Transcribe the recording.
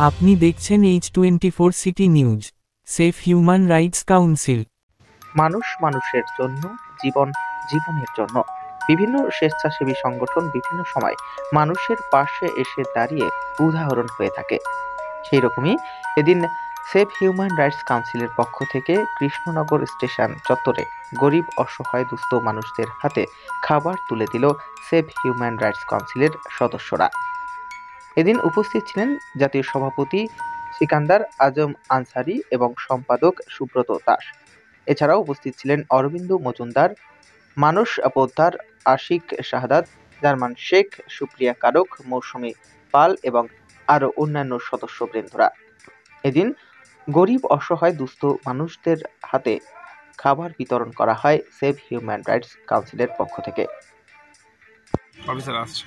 আপনি দেখছেন H24 city news. Safe human rights council. মানুষ মানুষের জন্য, জীবন জীবনের জন্য। বিভিন্ন স্বেচ্ছাসেবী সংগঠন বিভিন্ন সময় মানুষের পাশে এসে দাঁড়িয়ে উদাহরণ হয়ে থাকে। সেই রকমই এদিন সেভ হিউম্যান রাইটস কাউন্সিলের পক্ষ থেকে কৃষ্ণনগর স্টেশন চত্বরে গরিব অসহায় দুস্থ মানুষদের হাতে খাবার তুলে দিল সেভ হিউম্যান রাইটস কাউন্সিলের সদস্যরা। এদিন উপস্থিত ছিলেন জাতীয় সভাপতি সিকান্দার আজম আনসারী এবং সম্পাদক সুব্রত দাস। এছাড়াও উপস্থিত ছিলেন অরবিন্দ মজুমদার, মানস পোদ্দার, আশিক শাহাদাত, জার্মান শেখ, সুপ্রিয়া কারক, মৌসুমী পাল এবং আরও অন্যান্য সদস্যবৃন্দরা। এদিন গরিব অসহায় দুস্থ মানুষদের হাতে খাবার বিতরণ করা হয় সেভ হিউম্যান রাইটস কাউন্সিলের পক্ষ থেকে। অফিসার আসছে।